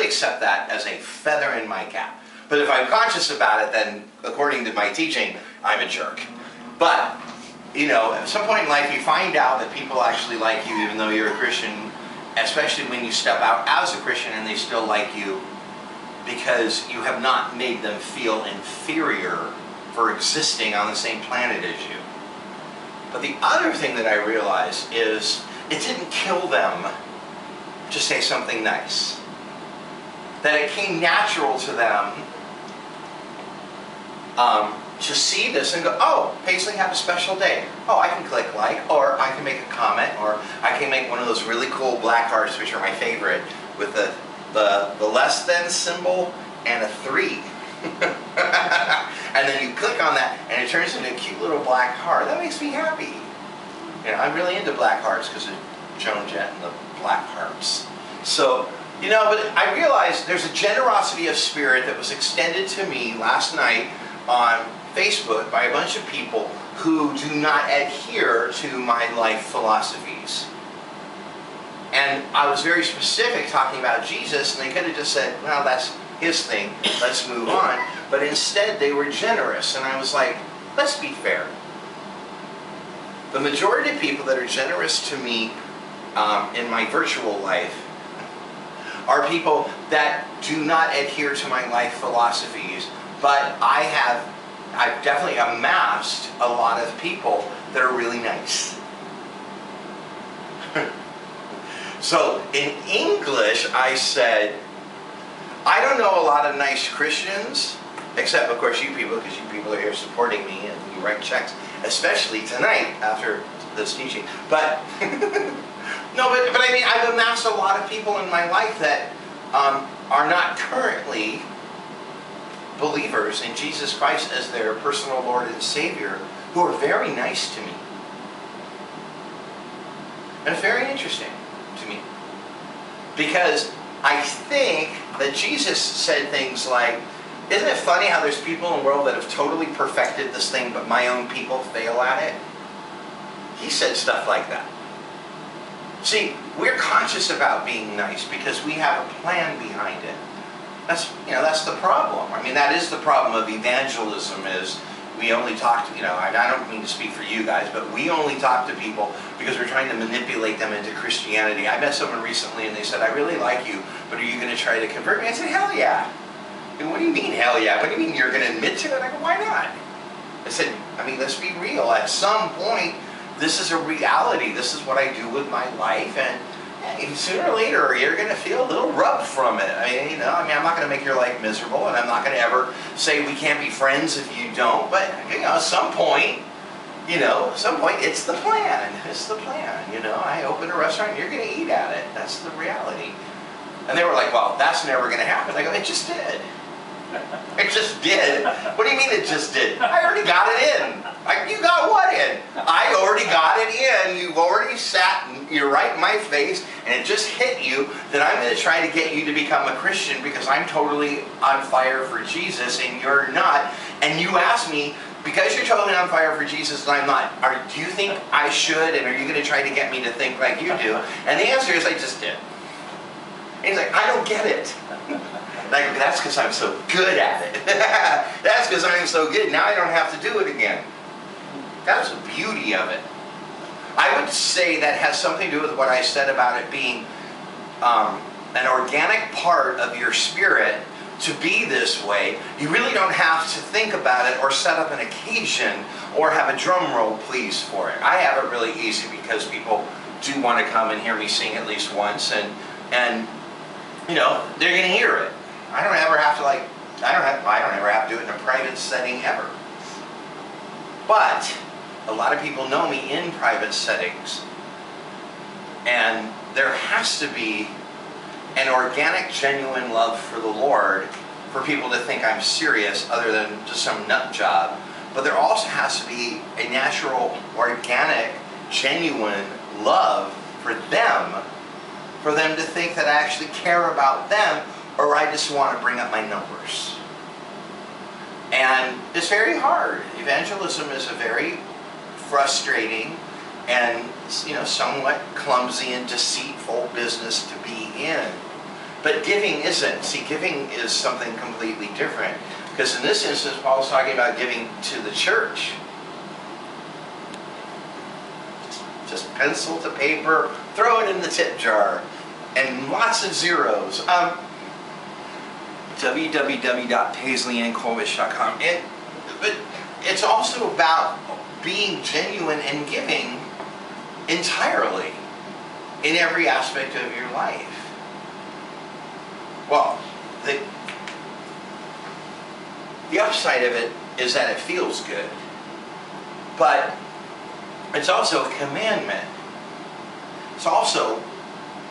totally accept that as a feather in my cap. But if I'm conscious about it, then according to my teaching, I'm a jerk. But, you know, at some point in life, you find out that people actually like you even though you're a Christian, especially when you step out as a Christian and they still like you because you have not made them feel inferior for existing on the same planet as you. But the other thing that I realized is it didn't kill them to say something nice. That it came natural to them to see this and go, oh, Paisley had a special day. Oh, I can click like, or I can make a comment, or I can make one of those really cool black hearts, which are my favorite, with the less than symbol and a 3. And then you click on that and it turns into a cute little black heart. That makes me happy. You know, I'm really into black hearts because of Joan Jett and the black hearts. So, you know, but I realized there's a generosity of spirit that was extended to me last night on Facebook by a bunch of people who do not adhere to my life philosophies. And I was very specific talking about Jesus, and they could have just said, well, that's his thing, let's move on. But instead, they were generous, and I was like, let's be fair. The majority of people that are generous to me in my virtual life are people that do not adhere to my life philosophies, but I've definitely amassed a lot of people that are really nice. So in English, I said, I don't know a lot of nice Christians, except of course you people, because you people are here supporting me and you write checks, especially tonight after this teaching. But no, but I mean, I've amassed a lot of people in my life that are not currently believers in Jesus Christ as their personal Lord and Savior, who are very nice to me. And it's very interesting to me, because I think that Jesus said things like, isn't it funny how there's people in the world that have totally perfected this thing, but my own people fail at it? He said stuff like that. See, we're conscious about being nice because we have a plan behind it. That's the problem. I mean, that is the problem of evangelism, is we only talk to, I don't mean to speak for you guys, but we only talk to people because we're trying to manipulate them into Christianity. I met someone recently and they said, I really like you, but are you going to try to convert me? I said, hell yeah. And what do you mean, hell yeah? What do you mean you're going to admit to it? I go, why not? I said, I mean, let's be real. At some point, this is a reality. This is what I do with my life, and sooner or later, you're going to feel a little rub from it. I'm not going to make your life miserable, and I'm not going to ever say we can't be friends if you don't. But at some point, it's the plan. It's the plan. I open a restaurant, and you're going to eat at it. That's the reality. And they were like, well, that's never going to happen. I go, it just did. It just did. What do you mean it just did? I already got it in. You got what in? I already got it in. You've already sat, and you're right in my face, and it just hit you that I'm going to try to get you to become a Christian because I'm totally on fire for Jesus and you're not. And you ask me, because you're totally on fire for Jesus and I'm not, do you think I should, and are you going to try to get me to think like you do? And the answer is, I just did. And he's like, I don't get it. Like, that's because I'm so good at it. That's because I'm so good. Now I don't have to do it again. That's the beauty of it. I would say that has something to do with what I said about it being an organic part of your spirit to be this way. You really don't have to think about it or set up an occasion or have a drum roll, please, for it. I have it really easy because people do want to come and hear me sing at least once, and they're going to hear it. I don't ever have to I don't ever have to do it in a private setting ever. But a lot of people know me in private settings, and there has to be an organic, genuine love for the Lord for people to think I'm serious, other than just some nut job. But there also has to be a natural, organic, genuine love for them to think that I actually care about them, or I just want to bring up my numbers. And it's very hard. Evangelism is a very frustrating and somewhat clumsy and deceitful business to be in. But giving isn't. See, giving is something completely different. Because in this instance, Paul's talking about giving to the church. Just pencil to paper, throw it in the tip jar, and lots of zeros. www.PaisleyYankolovich.com. But it's also about being genuine and giving entirely in every aspect of your life. Well, the upside of it is that it feels good. But it's also a commandment. It's also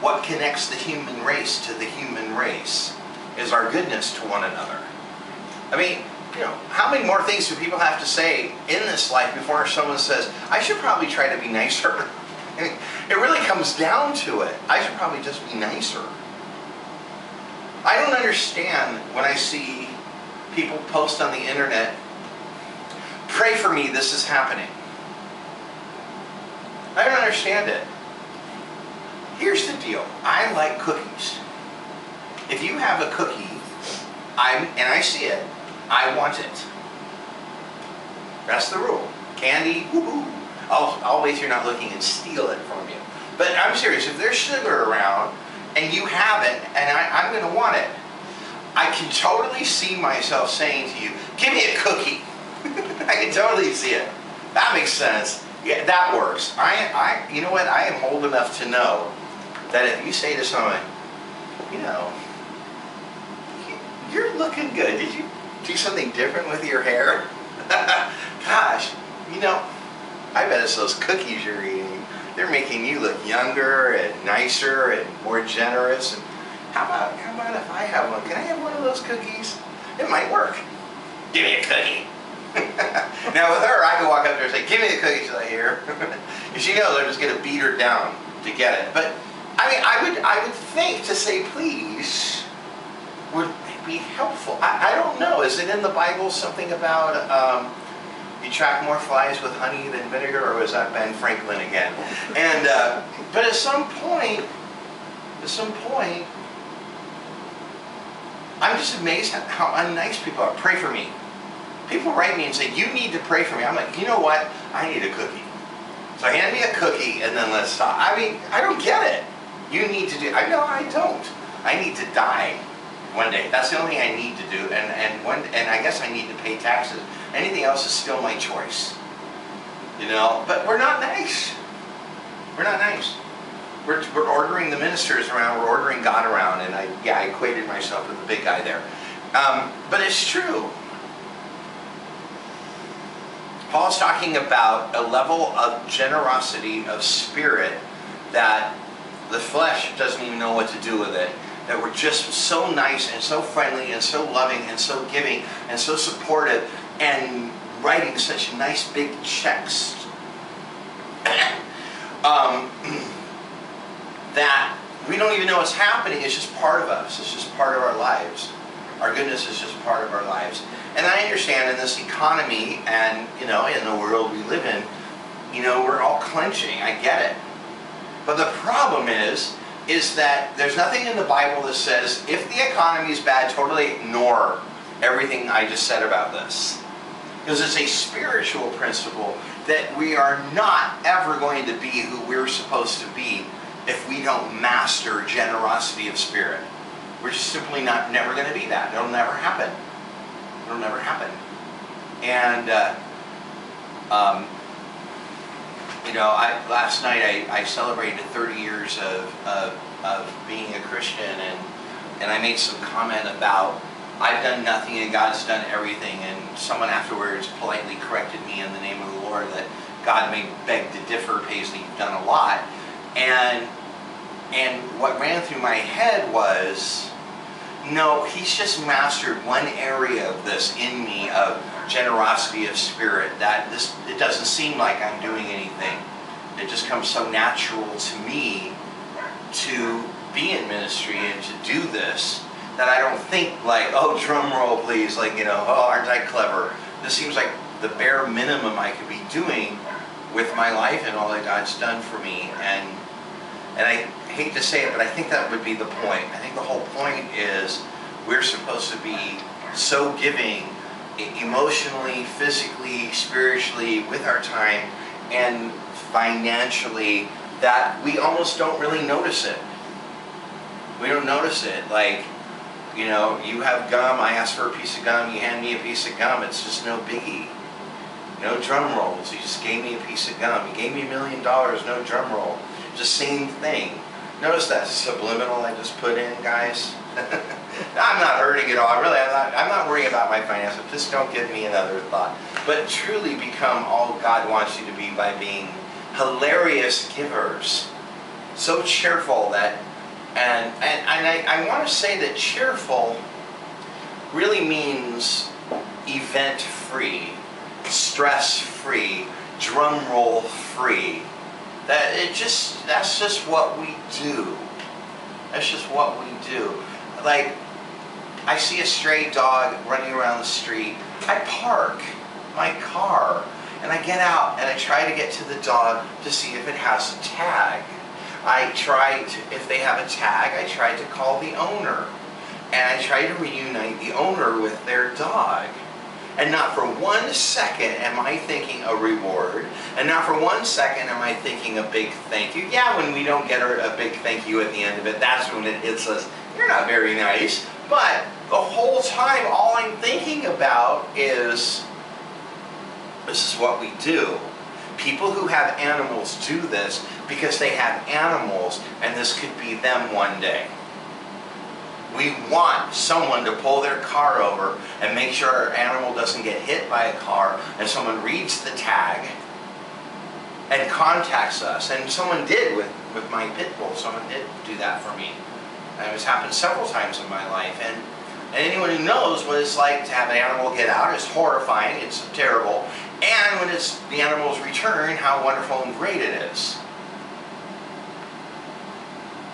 what connects the human race to the human race, is our goodness to one another. I mean, how many more things do people have to say in this life before someone says, I should probably try to be nicer? I mean, it really comes down to it. I should probably just be nicer. I don't understand when I see people post on the internet, pray for me, this is happening. I don't understand it. Here's the deal. I like cookies. If you have a cookie, and I see it, I want it. That's the rule. Candy, woohoo. I'll wait till you're not looking and steal it from you. But I'm serious. If there's sugar around and you have it, and I'm going to want it, I can totally see myself saying to you, give me a cookie. I can totally see it. That makes sense. Yeah, that works. You know what? I am old enough to know that if you say to someone, you're looking good. Did you do something different with your hair? Gosh, I bet it's those cookies you're eating. They're making you look younger and nicer and more generous. And how about if I have one? Can I have one of those cookies? It might work. Give me a cookie. Now with her, I can walk up there and say, give me the cookies right here. Because she knows I'm just going to beat her down to get it. But I mean, I would think to say please would be helpful. I don't know. Is it in the Bible something about you trap more flies with honey than vinegar, or was that Ben Franklin again? And but at some point, I'm just amazed at how unnice people are. Pray for me. People write me and say, you need to pray for me. I'm like, you know what? I need a cookie. So hand me a cookie and then let's talk. I mean, I don't get it. You need to do, no, I don't. I need to die one day. That's the only thing I need to do. And I guess I need to pay taxes. Anything else is still my choice. But we're not nice. We're not nice. We're ordering the ministers around. We're ordering God around. And I equated myself with the big guy there. But it's true. Paul's talking about a level of generosity of spirit that the flesh doesn't even know what to do with it. That we're just so nice and so friendly and so loving and so giving and so supportive and writing such nice big checks that we don't even know what's happening. It's just part of us. It's just part of our lives. Our goodness is just part of our lives. And I understand in this economy and, in the world we live in, we're all clenching. I get it. But the problem is that there's nothing in the Bible that says, if the economy is bad, totally ignore everything I just said about this. Because it's a spiritual principle that we are not ever going to be who we're supposed to be if we don't master generosity of spirit. We're just simply never going to be that. It'll never happen. It'll never happen. And, last night I celebrated 30 years of being a Christian, and I made some comment about I've done nothing and God's done everything, and someone afterwards politely corrected me in the name of the Lord that God may beg to differ, Paisley, you've done a lot. And what ran through my head was, no, he's just mastered one area of this in me, of generosity of spirit, that it doesn't seem like I'm doing anything. It just comes so natural to me to be in ministry and to do this, that I don't think like, oh, drum roll please, like, oh, aren't I clever? This seems like the bare minimum I could be doing with my life and all that God's done for me. And I hate to say it, but I think that would be the point. I think the whole point is we're supposed to be so giving emotionally, physically, spiritually, with our time, and financially, that we almost don't really notice it. We don't notice it. Like, you know, you have gum, I ask for a piece of gum, you hand me a piece of gum, it's just no biggie. No drum rolls, you just gave me a piece of gum. You gave me $1 million, no drum roll. Just same thing. Notice that subliminal I just put in, guys? I'm not hurting at all. Really, I'm not worrying about my finances. Just don't give me another thought. But truly become all God wants you to be by being hilarious givers. So cheerful that, and I want to say that cheerful really means event-free, stress-free, drum roll free. That's just what we do. That's just what we do. Like, I see a stray dog running around the street. I park my car and I get out and I try to get to the dog to see if it has a tag. If they have a tag, I try to call the owner. And I try to reunite the owner with their dog. And not for 1 second am I thinking a reward. And not for 1 second am I thinking a big thank you. Yeah, when we don't get a big thank you at the end of it, that's when it hits us. You're not very nice. But the whole time, all I'm thinking about is, this is what we do. People who have animals do this because they have animals, and this could be them one day. We want someone to pull their car over and make sure our animal doesn't get hit by a car, and someone reads the tag and contacts us. And someone did with my pit bull. Someone did do that for me. And it's happened several times in my life. And anyone who knows what it's like to have an animal get out, it's horrifying, it's terrible. And when the animal's return, how wonderful and great it is.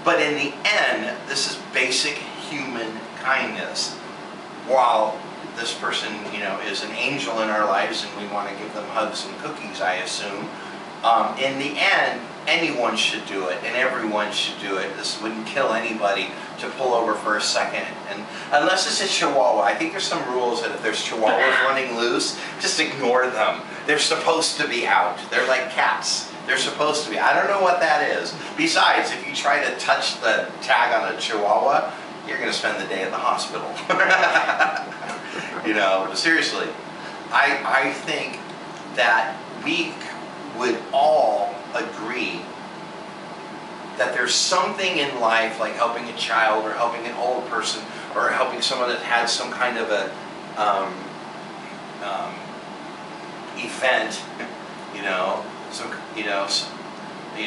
But in the end, this is basic human kindness. While this person, you know, is an angel in our lives and we want to give them hugs and cookies, I assume, in the end, anyone should do it and everyone should do it. This wouldn't kill anybody to pull over for a second. And unless it's a Chihuahua, I think there's some rules that if there's Chihuahuas running loose, just ignore them. They're supposed to be out. They're like cats. They're supposed to be. I don't know what that is. Besides, if you try to touch the tag on a Chihuahua, you're going to spend the day at the hospital. You know, seriously. I think that we would all agree that there's something in life, like helping a child or helping an old person or helping someone that had some kind of a event,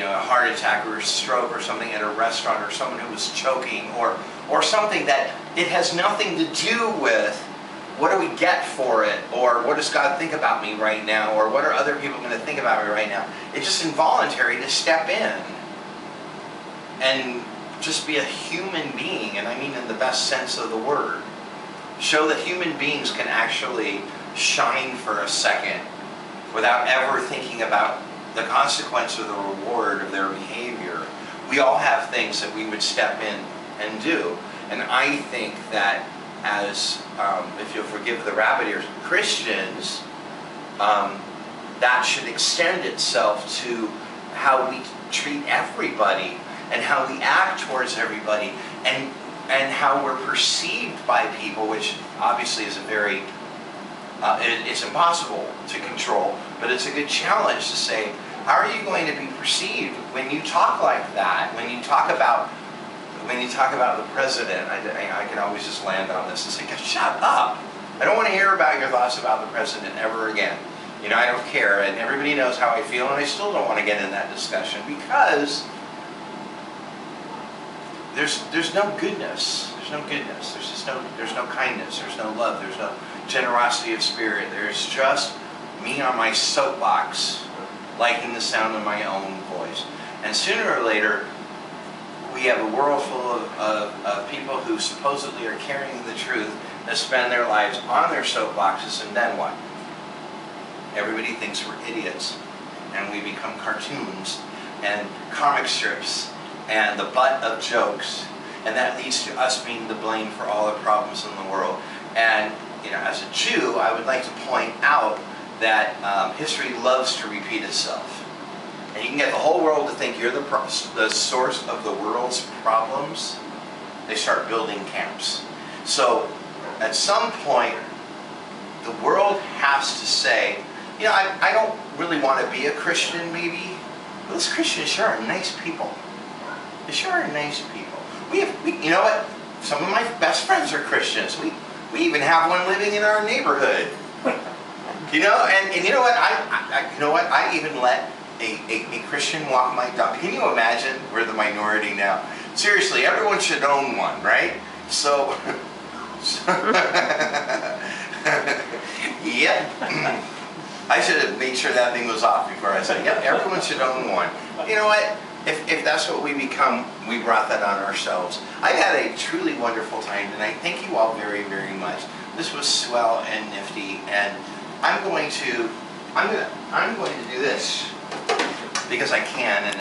a heart attack or a stroke or something at a restaurant, or someone who was choking, or something that it has nothing to do with what do we get for it, or what does God think about me right now, or what are other people going to think about me right now. It's just involuntary to step in and just be a human being, and I mean in the best sense of the word. Show that human beings can actually shine for a second without ever thinking about the consequence or the reward of their behavior. We all have things that we would step in and do. And I think that as, if you'll forgive the rabbit ears, Christians, that should extend itself to how we treat everybody and how we act towards everybody and how we're perceived by people, which obviously is a very, it's impossible to control, but it's a good challenge to say, how are you going to be perceived when you talk like that? When you talk about the president, I can always just land on this and say, shut up. I don't want to hear about your thoughts about the president ever again. You know, I don't care, and everybody knows how I feel, and I still don't want to get in that discussion because there's no goodness. There's no goodness. There's no kindness. There's no love. There's no generosity of spirit. There's just me on my soapbox, liking the sound of my own voice. And sooner or later, we have a world full of people who supposedly are carrying the truth that spend their lives on their soapboxes, and then what? Everybody thinks we're idiots, and we become cartoons and comic strips and the butt of jokes, and that leads to us being the blame for all the problems in the world. And as a Jew, I would like to point out that history loves to repeat itself. And you can get the whole world to think you're the source of the world's problems. They start building camps. So at some point, the world has to say, I don't really want to be a Christian, maybe, but those Christians sure are nice people. They sure are nice people. You know what? Some of my best friends are Christians. We even have one living in our neighborhood. And you know what? I even let a Christian walk my dog. Can you imagine? We're the minority now. Seriously, everyone should own one, right? So yep. I should have made sure that thing was off before I said, yep, everyone should own one. You know what? If that's what we become, we brought that on ourselves. I've had a truly wonderful time tonight. Thank you all very, very much. This was swell and nifty, and I'm going to do this because I can. And